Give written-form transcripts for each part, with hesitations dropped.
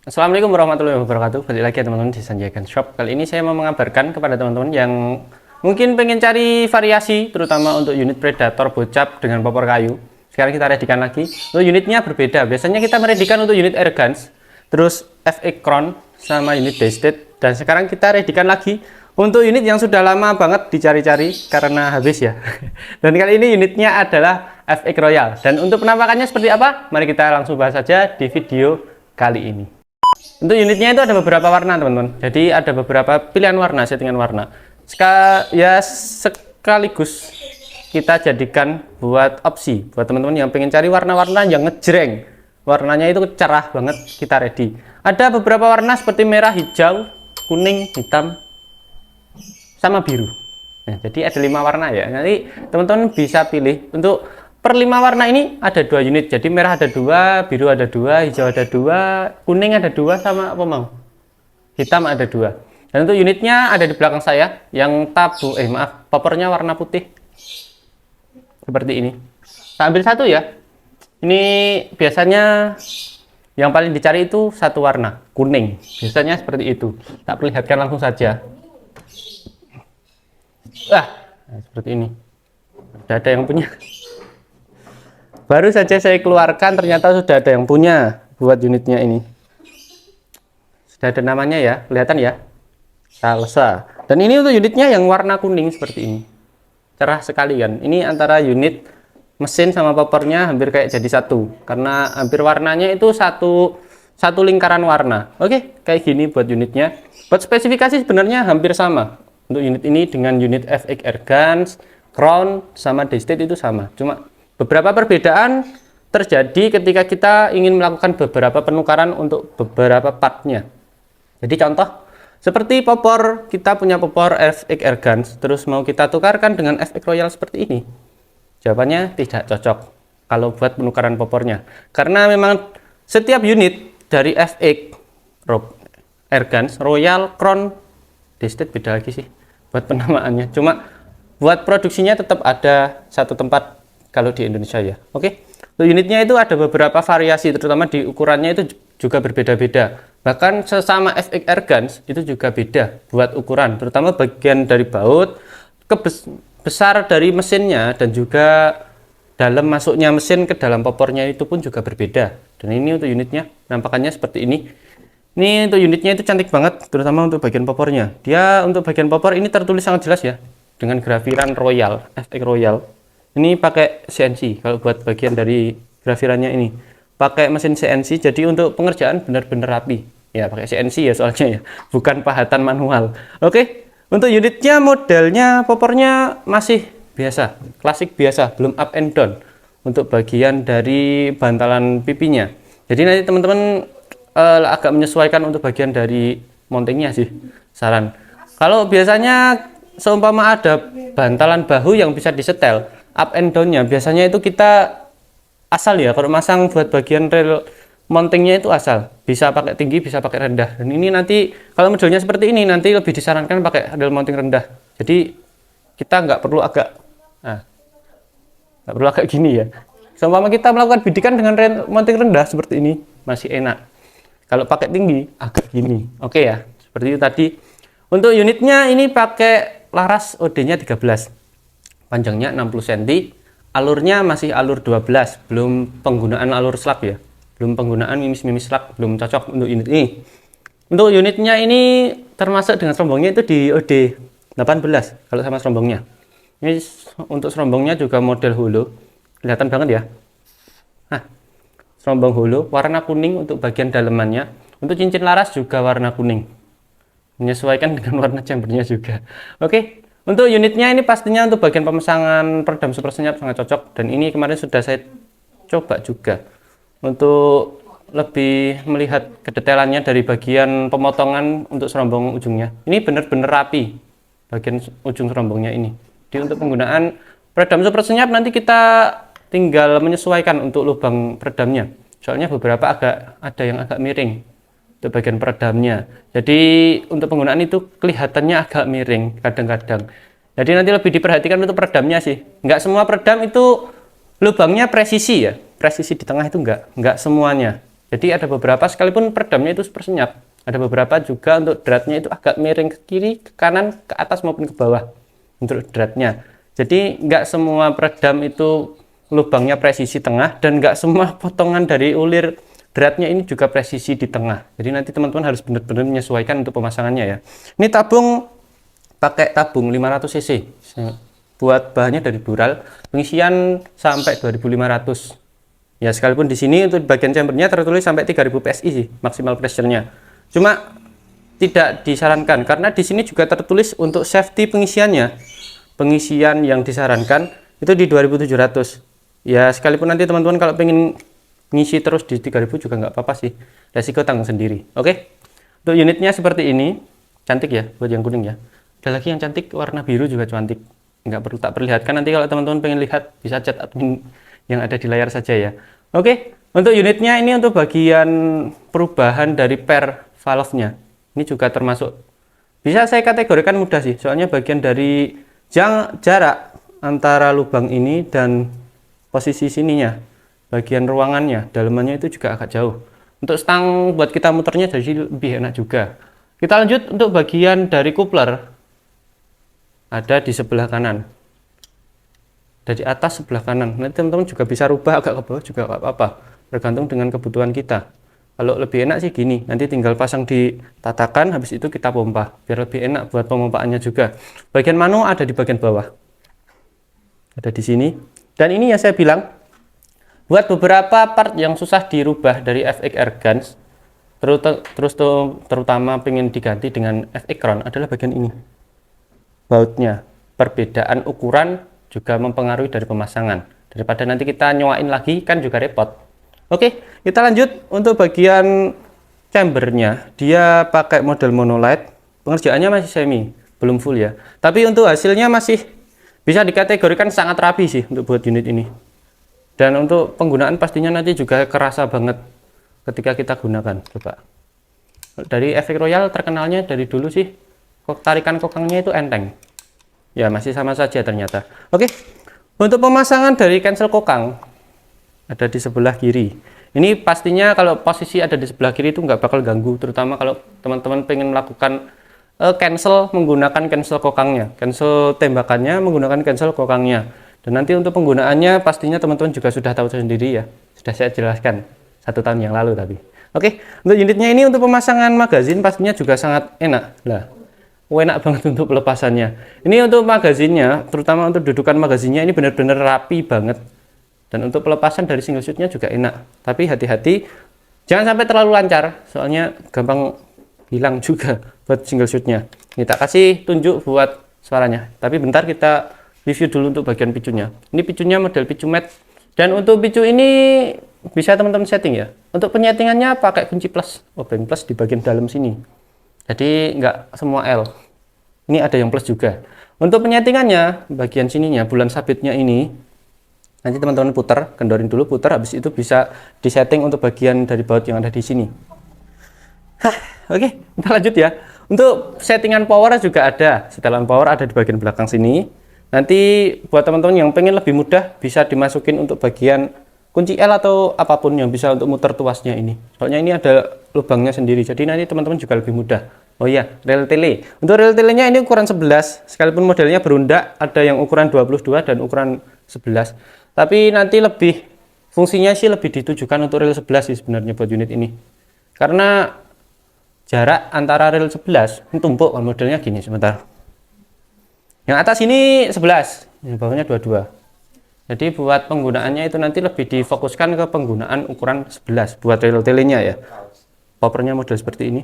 Assalamualaikum warahmatullahi wabarakatuh. Balik lagi ya teman-teman di Sanjaikan Shop. Kali ini saya mau mengabarkan kepada teman-teman yang mungkin pengen cari variasi, terutama untuk unit Predator bocap dengan popor kayu. Sekarang kita readikan lagi. Untuk unitnya berbeda. Biasanya kita meredikan untuk unit Airguns, terus FX Crown sama unit Daystate. Dan sekarang kita readikan lagi untuk unit yang sudah lama banget dicari-cari karena habis ya. Dan kali ini unitnya adalah FX Royal. Dan untuk penampakannya seperti apa? Mari kita langsung bahas saja di video kali ini. Untuk unitnya itu ada beberapa warna teman-teman. Jadi ada beberapa pilihan warna, settingan warna. Sekaligus kita jadikan buat opsi buat teman-teman yang pengen cari warna-warna yang ngejreng. Warnanya itu cerah banget, kita ready. Ada beberapa warna seperti merah, hijau, kuning, hitam, sama biru. Nah, jadi ada 5 warna ya. Nanti teman-teman bisa pilih untuk per 5 warna ini ada 2 unit. Jadi merah ada 2, biru ada 2, hijau ada 2, kuning ada 2, sama apa mau? Hitam ada 2. Dan untuk unitnya ada di belakang saya yang poppernya warna putih. Seperti ini. Saya ambil satu ya. Ini biasanya yang paling dicari itu satu warna, kuning. Biasanya seperti itu. Tak perlihatkan langsung saja. Nah, seperti ini. Sudah ada yang punya. Baru saja saya keluarkan, ternyata sudah ada yang punya buat unitnya ini. Sudah ada namanya ya, kelihatan ya, Salsa. Dan ini untuk unitnya yang warna kuning seperti ini. Cerah sekali kan. Ini antara unit mesin sama poppernya hampir kayak jadi satu. Karena hampir warnanya itu satu lingkaran warna. Oke, kayak gini buat unitnya. Buat spesifikasi sebenarnya hampir sama. Untuk unit ini dengan unit FX Airguns, Crown, sama Daystate itu sama. Cuma beberapa perbedaan terjadi ketika kita ingin melakukan beberapa penukaran untuk beberapa partnya. Jadi contoh, seperti popor, kita punya popor FX Airguns, terus mau kita tukarkan dengan FX Royal seperti ini. Jawabannya tidak cocok kalau buat penukaran popornya. Karena memang setiap unit dari FX Airguns, Royal, Crown, Daystate beda lagi sih buat penamaannya. Cuma buat produksinya tetap ada satu tempat kalau di Indonesia ya. Oke. Untuk unitnya itu ada beberapa variasi, terutama di ukurannya itu juga berbeda-beda. Bahkan sesama FX Airguns itu juga beda buat ukuran, terutama bagian dari baut, besar dari mesinnya, dan juga dalam masuknya mesin ke dalam popornya itu pun juga berbeda. Dan ini untuk unitnya nampakannya seperti ini. Ini untuk unitnya itu cantik banget, terutama untuk bagian popornya. Dia untuk bagian popor ini tertulis sangat jelas ya, dengan grafiran Royal, FX Royal. Ini pakai CNC. Kalau buat bagian dari grafirannya ini pakai mesin CNC, jadi untuk pengerjaan benar-benar rapi ya, pakai CNC ya soalnya ya, bukan pahatan manual. Oke. Untuk unitnya modelnya popornya masih biasa, klasik biasa, belum up and down untuk bagian dari bantalan pipinya. Jadi nanti teman-teman agak menyesuaikan untuk bagian dari mountingnya sih, saran. Kalau biasanya seumpama ada bantalan bahu yang bisa disetel up and down-nya, biasanya itu kita asal ya, kalau masang buat bagian rel mountingnya itu asal, bisa pakai tinggi, bisa pakai rendah. Dan ini nanti kalau modelnya seperti ini nanti lebih disarankan pakai rel mounting rendah. Jadi kita nggak perlu agak gini ya. Seumpama kita melakukan bidikan dengan rel mounting rendah seperti ini masih enak. Kalau pakai tinggi agak gini. Oke ya, seperti itu tadi. Untuk unitnya ini pakai laras OD-nya 13. Panjangnya 60 cm, alurnya masih alur 12, belum penggunaan alur slug ya, belum penggunaan mimis-mimis slug, belum cocok untuk unit ini. Untuk unitnya ini termasuk dengan serombongnya itu di OD 18 kalau sama serombongnya. Ini untuk serombongnya juga model holo, kelihatan banget ya. Nah, serombong holo warna kuning untuk bagian dalemannya. Untuk cincin laras juga warna kuning, menyesuaikan dengan warna chambernya juga. Oke. Untuk unitnya ini pastinya untuk bagian pemasangan peredam super senyap sangat cocok, dan ini kemarin sudah saya coba juga untuk lebih melihat kedetailannya dari bagian pemotongan untuk serombong ujungnya. Ini benar-benar rapi bagian ujung serombongnya ini. Jadi untuk penggunaan peredam super senyap nanti kita tinggal menyesuaikan untuk lubang peredamnya. Soalnya beberapa ada yang agak miring untuk bagian peredamnya. Jadi untuk penggunaan itu kelihatannya agak miring kadang-kadang. Jadi nanti lebih diperhatikan untuk peredamnya sih. Nggak semua peredam itu lubangnya presisi ya. Presisi di tengah itu nggak semuanya. Jadi ada beberapa, sekalipun peredamnya itu super senyap, ada beberapa juga untuk dratnya itu agak miring ke kiri, ke kanan, ke atas maupun ke bawah untuk dratnya. Jadi nggak semua peredam itu lubangnya presisi tengah, dan nggak semua potongan dari ulir dratnya ini juga presisi di tengah. Jadi nanti teman-teman harus benar-benar menyesuaikan untuk pemasangannya ya. Ini tabung, pakai tabung 500 cc. Buat bahannya dari Dural, pengisian sampai 2500. Ya, sekalipun di sini untuk bagian chambernya tertulis sampai 3000 PSI sih maksimal pressure-nya. Cuma tidak disarankan karena di sini juga tertulis untuk safety pengisiannya. Pengisian yang disarankan itu di 2700. Ya, sekalipun nanti teman-teman kalau pengen ngisi terus di 3000 juga nggak apa-apa sih, resiko tanggung sendiri. Oke, untuk unitnya seperti ini, cantik ya buat yang kuning ya. Ada lagi yang cantik warna biru juga cantik, nggak perlu tak perlihatkan, nanti kalau teman-teman pengen lihat bisa chat admin yang ada di layar saja ya. Oke, untuk unitnya ini untuk bagian perubahan dari per valve-nya ini juga termasuk bisa saya kategorikan mudah sih, soalnya bagian dari jarak antara lubang ini dan posisi sininya, bagian ruangannya, dalamannya itu juga agak jauh. Untuk stang buat kita muternya jadi lebih enak juga. Kita lanjut untuk bagian dari coupler, ada di sebelah kanan, dari atas sebelah kanan. Nanti teman-teman juga bisa rubah agak ke bawah juga nggak apa-apa, tergantung dengan kebutuhan kita. Kalau lebih enak sih gini, nanti tinggal pasang di tatakan, habis itu kita pompa, biar lebih enak buat pemompaannya juga. Bagian manu ada di bagian bawah, ada di sini. Dan ini yang saya bilang, buat beberapa part yang susah dirubah dari FX Airguns, terutama pengen diganti dengan FX Crown, adalah bagian ini, bautnya. Perbedaan ukuran juga mempengaruhi dari pemasangan, daripada nanti kita nyoain lagi kan juga repot. Oke, kita lanjut untuk bagian chambernya. Dia pakai model monolight, pengerjaannya masih semi, belum full ya, tapi untuk hasilnya masih bisa dikategorikan sangat rapi sih untuk buat unit ini. Dan untuk penggunaan pastinya nanti juga kerasa banget ketika kita gunakan. Coba dari FX Royal terkenalnya dari dulu sih tarikan kokangnya itu enteng ya, masih sama saja ternyata. Oke, untuk pemasangan dari cancel kokang ada di sebelah kiri. Ini pastinya kalau posisi ada di sebelah kiri itu nggak bakal ganggu, terutama kalau teman-teman pengen melakukan cancel menggunakan cancel kokangnya, cancel tembakannya menggunakan cancel kokangnya. Dan nanti untuk penggunaannya pastinya teman-teman juga sudah tahu sendiri ya, sudah saya jelaskan 1 tahun yang lalu tapi. Oke, untuk unitnya ini untuk pemasangan magazin pastinya juga sangat enak lah, enak banget untuk pelepasannya. Ini untuk magazinnya, terutama untuk dudukan magazinnya ini benar-benar rapi banget. Dan untuk pelepasan dari single shootnya juga enak, tapi hati-hati jangan sampai terlalu lancar, soalnya gampang hilang juga buat single shootnya. Ini tak kasih tunjuk buat suaranya, tapi bentar kita review dulu untuk bagian picunya. Ini picunya model picu matte, dan untuk picu ini bisa teman-teman setting ya. Untuk penyetingannya pakai kunci plus, obeng plus di bagian dalam sini, jadi nggak semua L, ini ada yang plus juga. Untuk penyetingannya bagian sininya, bulan sabitnya ini nanti teman-teman putar, kendorin dulu, putar, habis itu bisa disetting untuk bagian dari baut yang ada di sini. Oke, kita lanjut ya. Untuk settingan power juga ada, setelan power ada di bagian belakang sini. Nanti buat teman-teman yang pengen lebih mudah bisa dimasukin untuk bagian kunci L atau apapun yang bisa untuk muter tuasnya ini. Soalnya ini ada lubangnya sendiri, jadi nanti teman-teman juga lebih mudah. Oh iya, rel tele. Untuk rel telenya ini ukuran 11, sekalipun modelnya berundak, ada yang ukuran 22 dan ukuran 11. Tapi nanti lebih fungsinya sih lebih ditujukan untuk rel 11 sih sebenarnya buat unit ini. Karena jarak antara rel 11, ini tumpuk kan modelnya gini sebentar. Yang atas ini 11, yang bawahnya 22. Jadi buat penggunaannya itu nanti lebih difokuskan ke penggunaan ukuran 11 buat rel telenya ya. Powernya model seperti ini.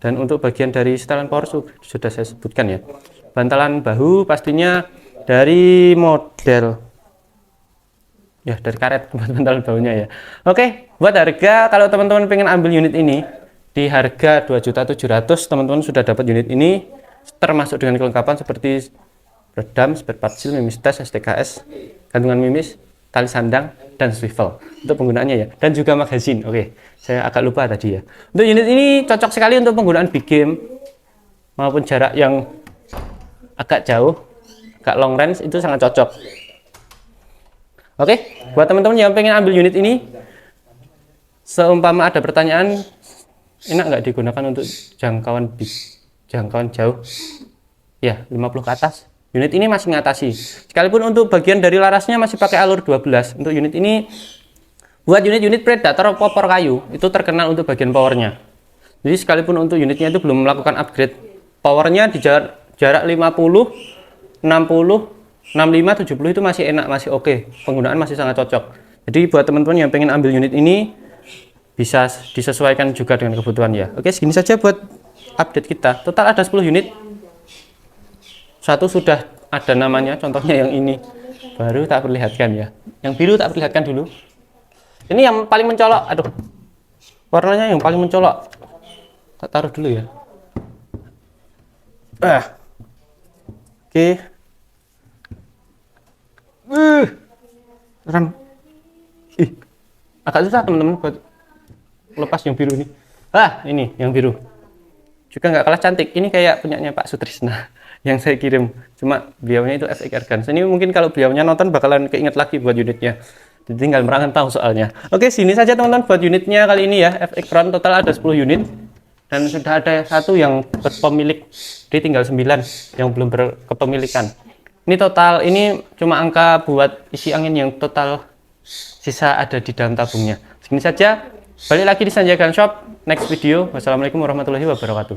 Dan untuk bagian dari setelan power sudah saya sebutkan ya. Bantalan bahu pastinya dari model ya, dari karet buat bantalan bahunya ya. Oke, buat harga kalau teman-teman pengen ambil unit ini di harga 2.700.000 teman-teman sudah dapat unit ini termasuk dengan kelengkapan seperti redam, spare part seal, mimis tes, STKS, gantungan mimis, tali sandang, dan swivel untuk penggunaannya ya, dan juga magazin. Oke, saya agak lupa tadi ya. Untuk unit ini cocok sekali untuk penggunaan big game maupun jarak yang agak jauh, agak long range, itu sangat cocok. Oke, buat teman-teman yang pengen ambil unit ini Seumpama ada pertanyaan, enak nggak digunakan untuk jangkauan jauh? Ya, 50 ke atas. Unit ini masih ngatasi. Sekalipun untuk bagian dari larasnya masih pakai alur 12. Untuk unit ini, buat unit-unit Predator popor kayu, itu terkenal untuk bagian powernya. Jadi sekalipun untuk unitnya itu belum melakukan upgrade, powernya di jarak 50, 60, 65, 70 itu masih enak, masih oke. Penggunaan masih sangat cocok. Jadi buat teman-teman yang pengen ambil unit ini, bisa disesuaikan juga dengan kebutuhan ya. Oke, segini saja buat update kita. Total ada 10 unit. Satu sudah ada namanya, contohnya yang ini. Baru tak perlihatkan ya. Yang biru tak perlihatkan dulu. Ini yang paling mencolok, aduh. Warnanya yang paling mencolok. Tak taruh dulu ya. Oke. Ram. Agak susah teman-teman buat lepas yang biru ini. Ini yang biru. Juga nggak kalah cantik. Ini kayak punyanya Pak Sutrisna yang saya kirim. Cuma beliaunya itu FX Ergans. Ini mungkin kalau beliaunya nonton bakalan keinget lagi buat unitnya. Jadi tinggal merantau soalnya. Oke, sini saja teman-teman buat unitnya kali ini ya. FX Crown total ada 10 unit. Dan sudah ada satu yang berpemilik. Jadi tinggal 9 yang belum berkepemilikan. Ini total, ini cuma angka buat isi angin yang total sisa ada di dalam tabungnya. Segini saja. Balik lagi di Sanjay Gun Shop. Next video. Wassalamualaikum warahmatullahi wabarakatuh.